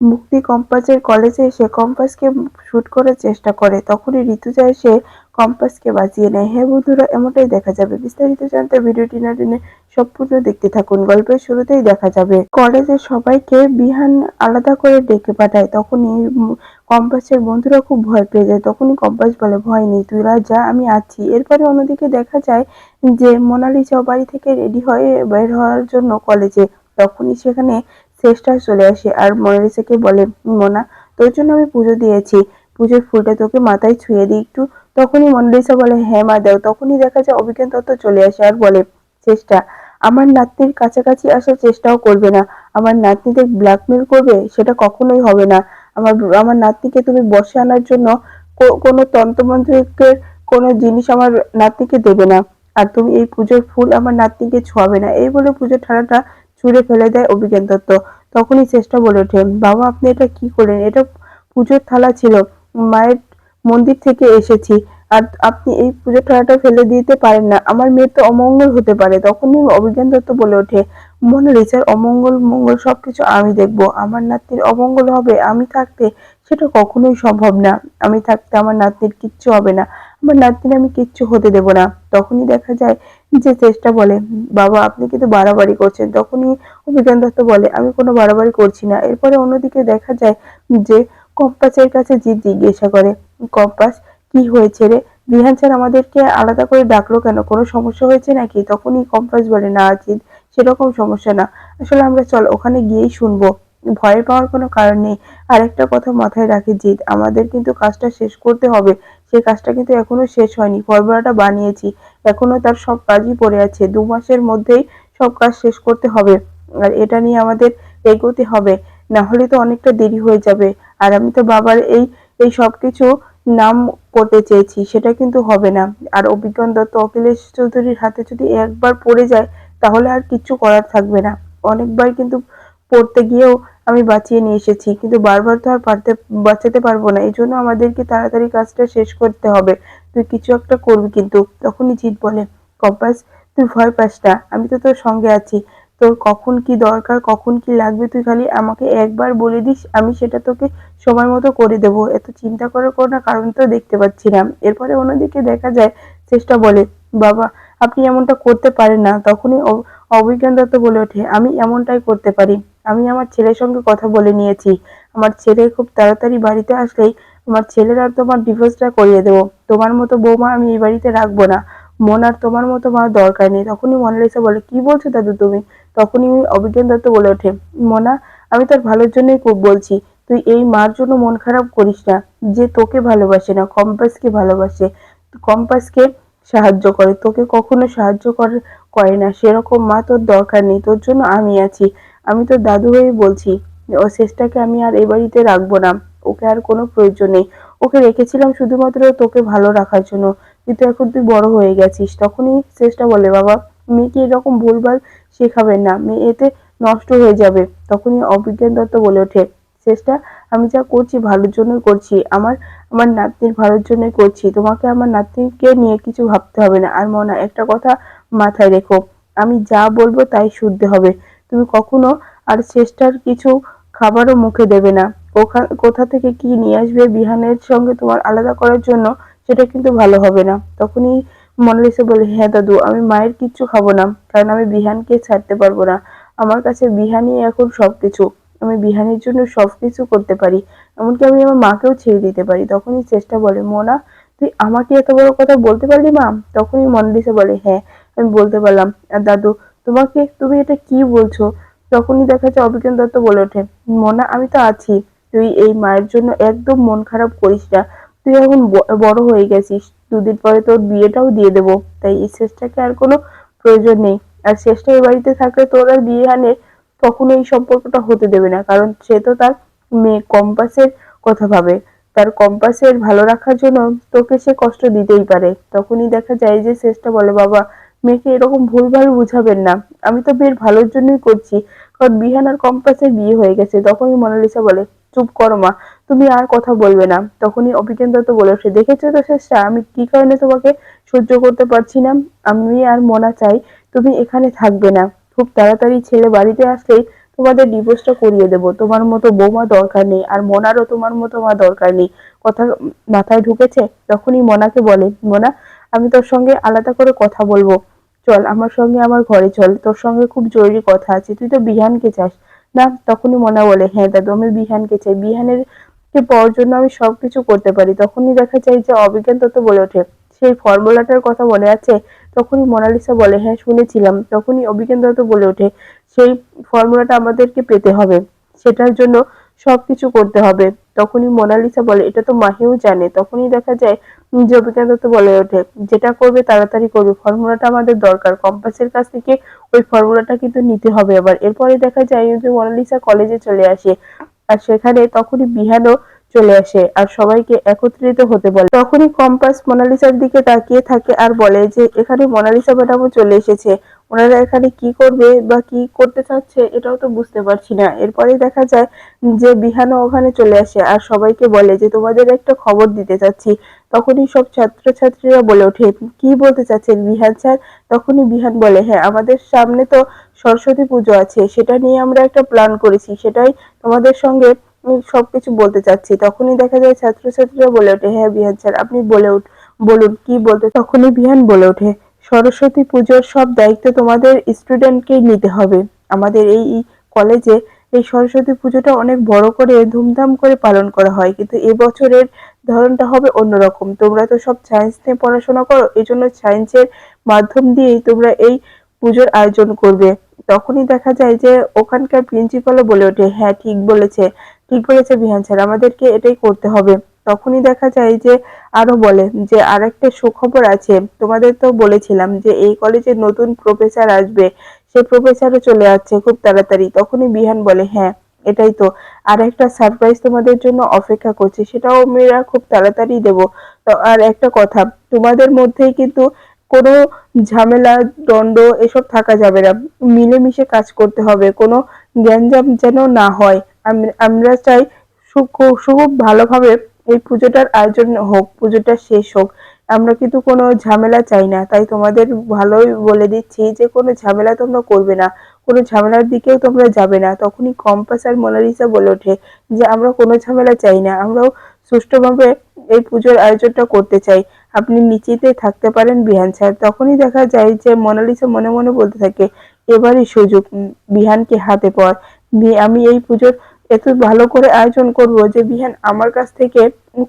মুক্তি কম্পাসের কলেজে এসে কম্পাসকে শুট করার চেষ্টা করে, তখনই ঋতুজা এসে কম্পাসকে বাঁচিয়ে নেয়। হ্যাঁ বন্ধুরা, এমনটাই দেখা যাবে। বিস্তারিত জানতে ভিডিওটি না টেনে সম্পূর্ণ দেখতে থাকুন। গল্পের শুরুতেই দেখা যাবে কলেজের সবাইকে বিহান আলাদা করে ডেকে পাঠায়, তখনই কম্পাসের বন্ধুরা খুব ভয় পেয়ে যায়। তখনই কম্পাস বলে, ভয় নেই, তোরা যা, আমি আছি। এরপরে অন্যদিকে দেখা যায় যে মোনালিসাও বাড়ি থেকে রেডি হয়ে বের হওয়ার জন্য কলেজে, তখনই সেখানে সিস্টার চলে আসে আর মোনালিসাকে বলে, মোনা, তোর জন্য আমি পুজো দিয়েছি, পুজোর ফুলটা তোকে মাথায় ছুঁয়ে দিই একটু। তখনই মোনালিসা বলে, হ্যাঁ মা দাও। তখনই দেখা যায় অভিজ্ঞান দত্ত চলে আসে আর বলে, চেষ্টা, আমার নাতনির কাছাকাছি আসার চেষ্টাও করবে না, আমার নাতনিদের ব্ল্যাকমেল করবে, সেটা কখনোই হবে না। আমার আমার নাতনিকে তুমি বশে আনার জন্য কোনো তন্ত্রমন্ত্রের কোনো জিনিস আমার নাতনিকে দেবে না, আর তুমি এই পুজোর ফুল আমার নাতনিকে ছোঁয়াবে না। এই বলে পুজোর থালাটা ছুঁড়ে ফেলে দেয় অভিজ্ঞান দত্ত। তখনই চেষ্টা বলে ওঠে, বাবা আপনি এটা কি করলেন, এটা পুজোর থালা ছিল, মায়ের মন্দির থেকে এসেছি, আর আপনি এই পুজোর থালাটা ফেলে দিতে পারেন না, আমার মেয়ের তো অমঙ্গল হতে পারে। তখনই অভিজ্ঞান দত্ত বলে ওঠে, মোনালিসার অমঙ্গল মঙ্গল সবকিছু আমি দেখবো, আমার নাতনির অমঙ্গল হবে আমি থাকতে, সেটা কখনোই সম্ভব না। আমি থাকতে আমার নাতনির কিচ্ছু হবে না, আমার নাতনির আমি কিচ্ছু হতে দেব না। তখনই দেখা যায় যে চেষ্টা বলে, বাবা আপনি কিন্তু বাড়াবাড়ি করছেন। তখনই অভিজ্ঞান দত্ত বলে, আমি কোনো বাড়াবাড়ি করছি না। এরপরে অন্যদিকে দেখা যায় যে কম্পাসের কাছে জিৎ জিজ্ঞাসা করে, কম্পাস কি হয়েছে রে, বিহান স্যার আমাদেরকে আলাদা করে ডাকলো কেন, কোনো সমস্যা হয়েছে নাকি? তখনই কম্পাস বলে, না জিৎ, সেরকম সমস্যা না, আসলে আমরা চল ওখানে গিয়েই শুনবো, ভয় পাওয়ার কোনো কারণ নেই। আর একটা কথা মাথায় রাখি জিৎ, আমাদের কিন্তু কাজটা শেষ করতে হবে, সেই কাজটা কিন্তু এখনো শেষ হয়নি, ফর্মুলাটা বানিয়েছি, এখনো তার সব কাজই পড়ে আছে, 2 মাসের মধ্যেই সব কাজ শেষ করতে হবে, আর এটা নিয়ে আমাদের এগোতে হবে, না হলে তো অনেকটা দেরি হয়ে যাবে। আর আমি তো বাবার এই এই সবকিছু নাম করতে চেয়েছি, সেটা কিন্তু হবে না। আর অভিজ্ঞান দত্ত অখিলেশ চৌধুরীর হাতে যদি একবার পড়ে যায়, তাহলে আর কিচ্ছু করার থাকবে না। অনেকবার কিন্তু পড়তে গিয়েও আমি বাঁচিয়ে নিয়ে এসেছি, কিন্তু বারবার তো আর বাঁচাতে পারবো না, এই জন্য আমাদেরকে তাড়াতাড়ি কাজটা শেষ করতে হবে, তুই কিছু একটা করবি কিন্তু। তখনই জিৎ বলে, কম্পাস তুই ভয় পাস না, আমি তো তোর সঙ্গে আছি, তোর কখন কি দরকার, কখন কি লাগবে, তুই খালি আমাকে একবার বলে দিস, আমি সেটা তোকে সময় মতো করে দেবো, এত চিন্তা করার কোনো কারণ তো দেখতে পাচ্ছি না। এরপরে অন্যদিকে দেখা যায় চেষ্টা বলে, বাবা আপনি এমনটা করতে পারেন না। তখনই অভিজ্ঞান দত্ত বলে ওঠে, আমি এমনটাই করতে পারি, আমি আমার ছেলের সঙ্গে কথা বলে নিয়েছি, আমার ছেলে খুব তাড়াতাড়ি বাড়িতে আসলেই আমার ছেলের আর তোমার ডিভোর্সটা করিয়ে দেবো, তোমার মতো বৌমা আমি এই বাড়িতে রাখবো না, মন আর তোমার মতো মা দরকার নেই। তখনই মোনালিসা বলে, কি বলছো দাদু তুমি? তখনই অভিজ্ঞান দত্ত বলে ওঠে, মোনা আমি তোর ভালোর জন্যই খুব বলছি, তুই এই মার জন্য মন খারাপ করিস না, যে তোকে ভালোবাসে না, কম্পাসকে ভালোবাসে, কম্পাসকে সাহায্য করে, তোকে কখনো সাহায্য করে না, সেরকম মা তোর দরকার নেই, তোর জন্য আমি আছি, আমি তোর দাদু হয়ে বলছি, ও চেষ্টাকে আমি আর এই বাড়িতে রাখবো না, ওকে আর কোনো প্রয়োজন নেই, ওকে রেখেছিলাম শুধুমাত্র তোকে ভালো রাখার জন্য, কিন্তু এখন তুই বড় হয়ে গেছিস। তখনই চেষ্টা বলে, বাবা মেয়েকে এরকম ভুলভাল শেখাবেন না, মেয়ে এতে নষ্ট হয়ে যাবে। তখনই অভিজ্ঞান দত্ত বলে ওঠে, চেষ্টা আমি যা করছি ভালোর জন্যই করছি, আমার আমার নাতনির ভালোর জন্যই করছি, তোমাকে আমার নাতনিকে নিয়ে কিছু ভাবতে হবে না। আর মনা একটা কথা মাথায় রেখো, আমি যা বলবো তাই শুনতে হবে, তুমি কখনো আর চেষ্টার কিছু খাবারও মুখে দেবে না, কোথা থেকে কি নিয়ে আসবে বিহানের সঙ্গে তোমার আলাদা করার জন্য, সেটা কিন্তু ভালো হবে না। তখনই মোনালিসা বলে, হ্যাঁ দাদু আমি মায়ের কিচ্ছু খাবো না, কারণ আমি বিহানকে ছাড়তে পারবো না, আমার কাছে বিহানই এখন সবকিছু, আমি বিহানের জন্য সবকিছু করতে পারি, এমনকি আমি আমার মাকেও ছেড়ে দিতে পারি। তখনই চেষ্টা বলে, মোনা তুই আমাকে এত বড় কথা বলতে পারলি মা? তখনই মোনালিসা বলে, হ্যাঁ আমি বলতে পারলাম। আর দাদু তুমি এটা কি বলছো? তখনই দেখা যায় অভিজ্ঞান দত্ত বলে ওঠে, মোনা আমি তো আছি, তুই এই মায়ের জন্য একদম মন খারাপ করিস না, তুই এখন বড় হয়ে গেছিস, 2 দিন পরে তোর বিয়েটাও দিয়ে দেবো, তাই এই চেষ্টাকে আর কোনো প্রয়োজন নেই। আর চেষ্টা এই বাড়িতে থাকলে তোর আর বিহানের কখনো এই সম্পর্কটা হতে দেবে না, কারণ সে তো তার মেয়ে কম্পাসের কথা ভাবে, তার কম্পাসের ভালো রাখার জন্য তোকে সে কষ্ট দিতেই পারে। তখনই দেখা যায় যে চেষ্টা বলে, বাবা মেয়েকে এরকম ভুলভাল বুঝাবেন না, আমি তো মেয়ের ভালোর জন্যই করছি, কারণ বিহান আর কম্পাসের বিয়ে হয়ে গেছে। তখনই মোনালিসা বলে, চুপ করো মা, তুমি আর কথা বলবে না। তখনই অভিজ্ঞান দত্ত বলে ওঠে, দেখেছো তো চেষ্টা আমি কি কারণে তোমাকে সহ্য করতে পারছি না, আমি আর মনা চাই তুমি এখানে থাকবে না, খুব তাড়াতাড়ি ছেলে বাড়িতে আসলেই তোমাদের ডিভোর্সটা করিয়ে দেবো, তোমার মতো বৌমা দরকার নেই, আর মোনারও তোমার মতো মা দরকার নেই। কথা মাথায় ঢুকেছে? তখনই মোনাকে বলে, মোনা আমি তোর সঙ্গে আলাদা করে কথা বলবো, চল আমার সঙ্গে আমার ঘরে চল, তোর সঙ্গে খুব জরুরি কথা আছে, তুই তো বিহানকে চাস না? তখনই মোনা বলে, হ্যাঁ দাদু আমি বিহানকে চাই, বিহানের কে পাওয়ার জন্য আমি সবকিছু করতে পারি। তখনই দেখা যায় যে অবিজ্ঞান তত্ত্ব বলে ওঠে, সেই ফর্মুলাটার কথা মনে আছে? তখনই মোনালিসা বলে, হ্যাঁ শুনেছিলাম। তখনই অবিজ্ঞান দত্ত বলে ওঠে, সেই ফর্মুলাটা আমাদেরকে পেতে হবে, সেটার জন্য সবকিছু করতে হবে। তখনই মোনালিসা বলে, এটা তো মাহিও জানে। তখনই দেখা যায় যে অবিজ্ঞান দত্ত বলে ওঠে, যেটা করবে তাড়াতাড়ি করবে, ফর্মুলাটা আমাদের দরকার, কম্পাসের কাছ থেকে ওই ফর্মুলাটা কিন্তু নিতে হবে আবার। এরপরে দেখা যায় যে মোনালিসা কলেজে চলে আসে, আর সেখানে তখনই বিহানও চলে আসে আর সবাইকে একত্রিত হতে বলে। তখনই কম্পাস মোনালিসার দিকে তাকিয়ে থাকে আর বলে যে এখানে মোনালিসা ম্যাডামও চলে এসেছে, ওনারা এখানে কি করবে বা কি করতে চাচ্ছে এটাও তো বুঝতে পারছি না। এরপরে দেখা যায় যে বিহানও ওখানে চলে আসে আর সবাইকে বলে যে তোমাদের একটা খবর দিতে চাচ্ছি। তখনই সব ছাত্রছাত্রীরা বলে ওঠে, কি বলতে চাচ্ছেন বিহান স্যার? তখনই বিহান বলে, হ্যাঁ আমাদের সামনে তো সরস্বতী পুজো আছে, সেটা নিয়ে আমরা একটা প্ল্যান করেছি, সেটাই তোমাদের সঙ্গে সবকিছু বলতে চাচ্ছি। তখনই দেখা যায় ছাত্রছাত্রীরা বলে ওঠে, হ্যাঁ বিহান স্যার আপনি বলুন কি বলতে। তখনই বিহান বলে ওঠে, সরস্বতী পুজোর সব দায়িত্ব তোমাদের স্টুডেন্টকেই নিতে হবে। আমাদের এই কলেজে এই সরস্বতী পুজোটা অনেক বড় করে ধুমধাম করে পালন করা হয়, কিন্তু এবছরের ধরনটা হবে অন্যরকম। তোমরা তো সব সায়েন্স নিয়ে পড়াশোনা করো, এই জন্য সায়েন্সের মাধ্যম দিয়েই তোমরা এই পুজোর আয়োজন করবে। তখনই দেখা যায় যে ওখানকার প্রিন্সিপালও বলে ওঠে, হ্যাঁ ঠিক বলেছে বিহান স্যার, আমাদেরকে এটাই করতে হবে। তখনই দেখা যায় যে আরো বলে যে আরেকটা সুখবর আছে, তোমাদের তো বলেছিলাম যে এই কলেজে নতুন প্রফেসর আসবে, সেই প্রফেসরও চলে আসছে খুব তাড়াতাড়ি। তখনই বিহান বলে, হ্যাঁ এটাই তো, আর একটা সারপ্রাইজ তোমাদের জন্য অপেক্ষা করছে, সেটাও আমরা খুব তাড়াতাড়ি দেব। তো আর একটা কথা, তোমাদের মধ্যেই কিন্তু কোনো ঝামেলা দ্বন্দ্ব এসব থাকা যাবে না, মিলেমিশে কাজ করতে হবে, কোনো গ্যাঞ্জাম যেন না হয়। আমরা চাই খুব ভালোভাবে এই পুজোটার আয়োজন হোক, পুজোটা শেষ হোক, আমরা কিন্তু কোনো ঝামেলা চাই না। তাই তোমাদের ভালোই বলে দিচ্ছি যে কোনো ঝামেলা তোমরা করবে না, কোনো ঝামেলার দিকেও তোমরা যাবে না। তখনই কম্পাস আর মোনালিসা বলে ওঠে যে আমরা কোনো ঝামেলা চাই না, আমরাও সুষ্ঠুভাবে এই পুজোর আয়োজনটা করতে চাই, আপনি নিশ্চিন্তে থাকতে পারেন বিহান স্যার। তখনই দেখা যায় যে মোনালিসা মনে মনে বলতে থাকে, এবারই সুযোগ, বিহানকে হাতে পাওয়ার। আমি এই পুজোর এত ভালো করে আয়োজন করব যে বিহান আমার কাছ থেকে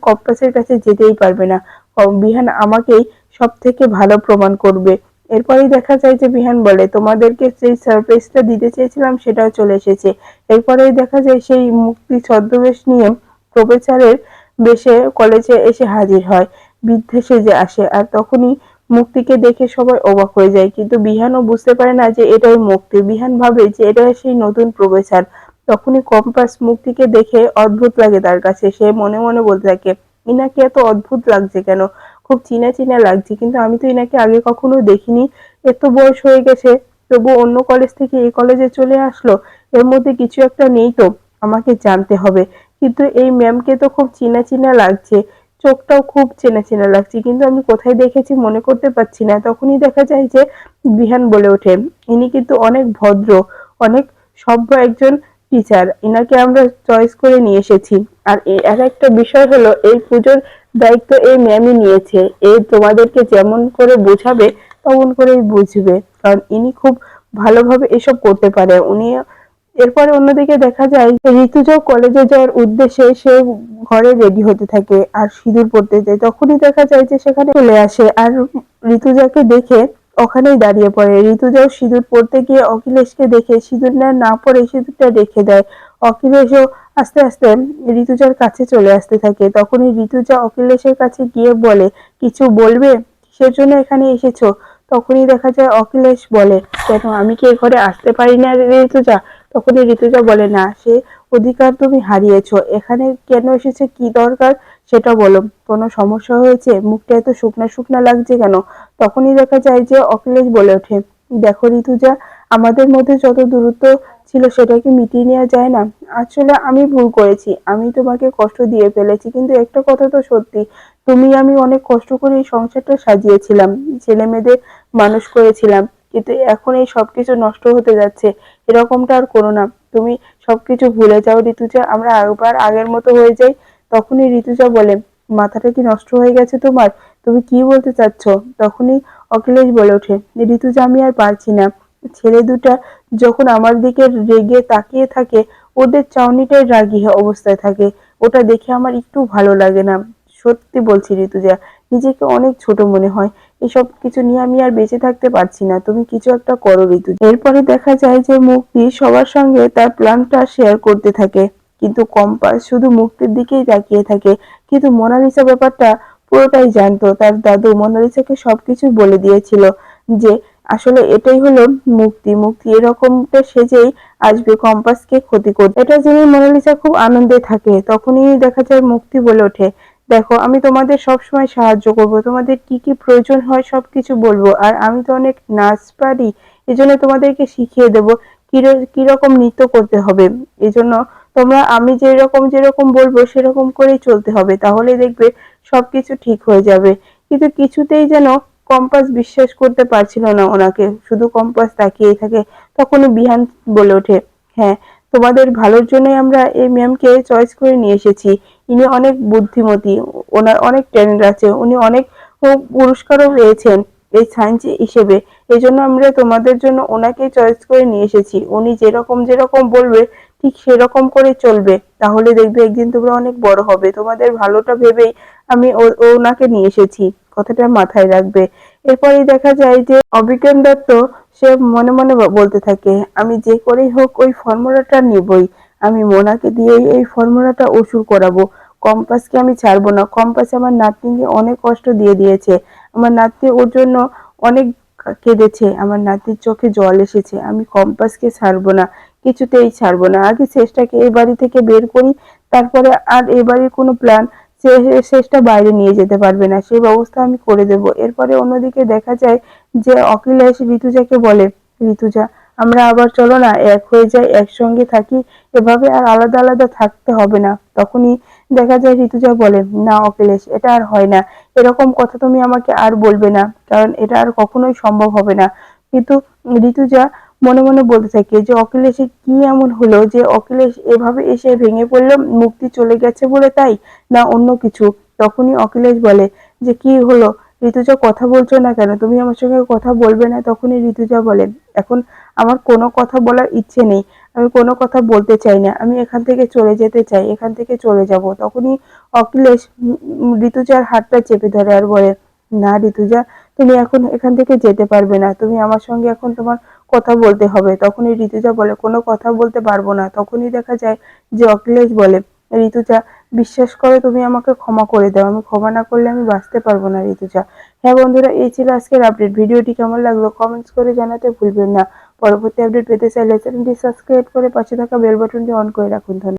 কম্পাসের কাছে যেতেই পারবে না, বিহান আমাকেই সব থেকে ভালো প্রমাণ করবে। এরপরেই দেখা যায় যে বিহান বলে, তোমাদেরকে সেই সারপ্রাইজটা দিতে চেয়েছিলাম সেটাও চলে এসেছে। এরপরেই দেখা যায় সেই মুক্তি ছদ্মবেশ নিয়ে প্রফেসরের বেশে কলেজে এসে হাজির হয়, বৃদ্ধা সেজে আসে। আর তখনই মুক্তিকে দেখে সবাই অবাক হয়ে যায়, কিন্তু বিহানও বুঝতে পারে না যে এটাই মুক্তি। বিহান ভাবে যে এটা সেই নতুন প্রফেসর। তখনই কম্পাস মুক্তিকে দেখে অদ্ভুত লাগে তার কাছে, সে মনে মনে বলতে থাকে, ইনাকে এত অদ্ভুত লাগছে কেন, খুব চিনা চিনা লাগছে, কিন্তু আমি তো ইনাকে আগে কখনো দেখিনি, এত বয়স হয়ে গেছে তবু অন্য কলেজ থেকে এই কলেজে চলে আসলো, এর মধ্যে কিছু একটা নেই তো, আমাকে জানতে হবে। কিন্তু এই ম্যামকে তো খুব চিনা চিনা লাগছে, চোখটাও খুব চেনা চেনা লাগছে, কিন্তু আমি কোথায় দেখেছি মনে করতে পারছি না। তখনই দেখা যায় যে বিহান বলে ওঠে, ইনি কিন্তু অনেক ভদ্র, অনেক সভ্য একজন টিচার, ইনাকে আমরা চয়েস করে নিয়ে এসেছি। আর একটা বিষয় হলো এই পুজোর দায়িত্ব এই ম্যামই নিয়েছে, এই তোমাদেরকে যেমন করে বোঝাবে তেমন করেই বুঝবে, কারণ ইনি খুব ভালোভাবে এসব করতে পারে উনি। এরপরে অন্যদিকে দেখা যায় যে ঋতুজাও কলেজে যাওয়ার উদ্দেশ্যে সে ঘরে রেডি হতে থাকে আর সিঁদুর পড়তে যায়। তখনই দেখা যায় যে সেখানে চলে আসে আর ঋতুজাকে দেখে ওখানেই দাঁড়িয়ে পড়ে। ঋতুজাও সিঁদুর পড়তে গিয়ে অখিলেশকে দেখে সিঁদুর না পরে সিঁদুরটা রেখে দেয়। অখিলেশও আস্তে আস্তে ঋতুজার কাছে চলে আসতে থাকে। তখনই ঋতুজা অখিলেশের কাছে গিয়ে বলে, কিছু বলবে, কিসের জন্য এখানে এসেছো? তখনই দেখা যায় অখিলেশ বলে, কেন আমি কি এ ঘরে আসতে পারি না ঋতুজা? তখনই ঋতুজা বলে, না সে অধিকার তুমি হারিয়েছো, এখানে কেন এসেছে, কি দরকার সেটা বলো, কোনো সমস্যা হয়েছে, মুখটা এত শুকনা শুকনা লাগছে কেন? তখনই দেখা যায় যে অখিলেশ বলে ওঠে, দেখো ঋতুজা, আমাদের মধ্যে যত দূরত্ব ছিল সেটা কি মিটিয়ে নেওয়া যায় না? আসলে আমি ভুল করেছি, আমি তোমাকে কষ্ট দিয়ে ফেলেছি, কিন্তু একটা কথা তো সত্যি, তুমি আমি অনেক কষ্ট করে এই সংসারটা সাজিয়েছিলাম, ছেলে মেয়েদের মানুষ করেছিলাম, কিন্তু এখন এই সবকিছু নষ্ট হতে যাচ্ছে, এরকমটা আর করো না। তুমি সবকিছু ভুলে যাও ঋতুজা, আমরা আবার আগের মতো হয়ে যাই। তখনই ঋতুজা বলে, মাথাটা কি নষ্ট হয়ে গেছে তোমার? তুমি কি বলতে চাচ্ছ? তখনই অখিলেশ বলে ওঠে, ঋতুজা আমি আর পারছি না। ছেলে দুটা যখন আমার দিকে রেগে তাকিয়ে থাকে, ওদের চাউনিটাই রাগী অবস্থায় থাকে, ওটা দেখে আমার একটু ভালো লাগে না। সত্যি বলছি ঋতুজা, নিজেকে অনেক ছোট মনে হয়। এসব কিছু নিয়ে আমি আর বেঁচে থাকতে পারছি না, তুমি কিছু একটা করো ঋতুজা। এরপরে দেখা যায় যে মুক্তি সবার সঙ্গে তার প্ল্যানটা শেয়ার করতে থাকে, কিন্তু কম্পাস শুধু মুক্তির দিকেই তাকিয়ে থাকে। কিন্তু মোনালিসা ব্যাপারটা পুরোটাই জানতো, তার দাদু মোনালিসাকে সবকিছু বলে দিয়েছিল যে আসলে এটাই হলো মুক্তি, মুক্তি এরকমটা সেজেই আসবে কম্পাসকে ক্ষতি করতে। এটা জেনে মোনালিসা খুব আনন্দে থাকে। তখনই দেখা যায় মুক্তি বলে ওঠে, দেখো আমি তোমাদের সবসময় সাহায্য করব, তোমাদের কি কি প্রয়োজন হয় সবকিছু বলবো, আর আমি তো অনেক নাচ পারি, এজন্য তোমাদেরকে শিখিয়ে দেবো কিরকম নৃত্য করতে হবে। এজন্য তোমরা আমি যেরকম বলবো সেরকম করেই চলতে হবে, তাহলে দেখবে সবকিছু ঠিক হয়ে যাবে। কিন্তু কিছুতেই যেন কম্পাস বিশ্বাস করতে পারছিল না ওনাকে, শুধু কম্পাস তাকিয়েই থাকে। তখনই বিহান বলে ওঠে, হ্যাঁ তোমাদের ভালোর জন্যই আমরা এই ম্যামকে চয়েস করে নিয়ে এসেছি। ইনি অনেক বুদ্ধিমতী, ওনার অনেক ট্যালেন্ট আছে, উনি অনেক পুরস্কারও পেয়েছেন এই সায়েন্স হিসেবে। এই জন্য আমরা তোমাদের জন্য ওনাকে চয়েস করে নিয়ে এসেছি। উনি যেরকম বলবে ঠিক সেরকম করে চলবে, তাহলে দেখবে একদিন তোমরা অনেক বড় হবে। তোমাদের ভালোটা ভেবেই আমি ওনাকে নিয়ে এসেছি, কথাটা মাথায় রাখবে। এরপরেই দেখা যায় যে অভিজ্ঞান দত্ত সে মনে মনে বলতে থাকে, আমি যে করেই হোক ওই ফর্মুলাটা নিবই, আমি মোনাকে দিয়েই এই ফর্মুলাটা উসুল করাবো। কম্পাসকে আমি ছাড়বো না, কম্পাস আমার নাতনিকে অনেক কষ্ট দিয়ে দিয়েছে, আমার নাতনি ওর জন্য অনেক কেঁদেছে, আমার নাতনির চোখে জল এসেছে, আমি কম্পাসকে ছাড়বো না, কিছুতেই ছাড়বো না। আগে শেষটাকে এ বাড়ি থেকে বের করি, তারপরে আর এ বাড়ির কোনো প্ল্যান শেষটা বাইরে নিয়ে যেতে পারবে না, সেই ব্যবস্থা আমি করে দেব। এরপরে অন্যদিকে দেখা যায় যে অখিলেশ ঋতুজাকে বলে, ঋতুজা আমরা আবার চলো না এক হয়ে যাই, একসঙ্গে থাকি, এভাবে আর আলাদা আলাদা থাকতে হবে না। তখনই দেখা যায় ঋতুজা বলে, না অখিলেশ এটা আর হয় না, এরকম কথা তুমি আমাকে আর বলবে না, কারণ এটা আর কখনোই সম্ভব হবে না। কিন্তু ঋতুজা মনে মনে বলতে থাকে যে অখিলেশের কি এমন হলো যে অখিলেশ এভাবে এসে ভেঙে পড়লো, মুক্তি চলে গেছে বলে তাই, না অন্য কিছু। তখনই অখিলেশ বলে যে কি হলো ঋতুজা, কথা বলছো না কেন, তুমি আমার সঙ্গে কথা বলবে না? তখনই ঋতুজা বলে, এখন আমার কোনো কথা বলার ইচ্ছে নেই, আমি কোনো কথা বলতে চাই না, আমি এখান থেকে চলে যেতে চাই, এখান থেকে চলে যাব। তখনই অখিলেশ ঋতুজার হাতটা চেপে ধরে আর বলে, না ঋতুজা তুমি এখন এখান থেকে যেতে পারবে না, তুমি আমার সঙ্গে এখন তোমার কথা বলতে হবে। তখনই ঋতুজা বলে, কোনো কথা বলতে পারবো না। তখনই দেখা যায় যে অখিলেশ বলে, ঋতুজা বিশ্বাস করো, তুমি আমাকে ক্ষমা করে দাও, আমি ক্ষমা না করলে আমি বাঁচতে পারবো না ঋতুজা। হ্যাঁ বন্ধুরা, এই ছিল আজকের আপডেট। ভিডিওটি কেমন লাগলো কমেন্টস করে জানাতে ভুলবেন না। পরবর্তী আপডেট পেতে চাইলে চ্যানেলটি সাবস্ক্রাইব করে পাশে থাকা বেল বাটনটি অন করে রাখুন। ধন্যবাদ।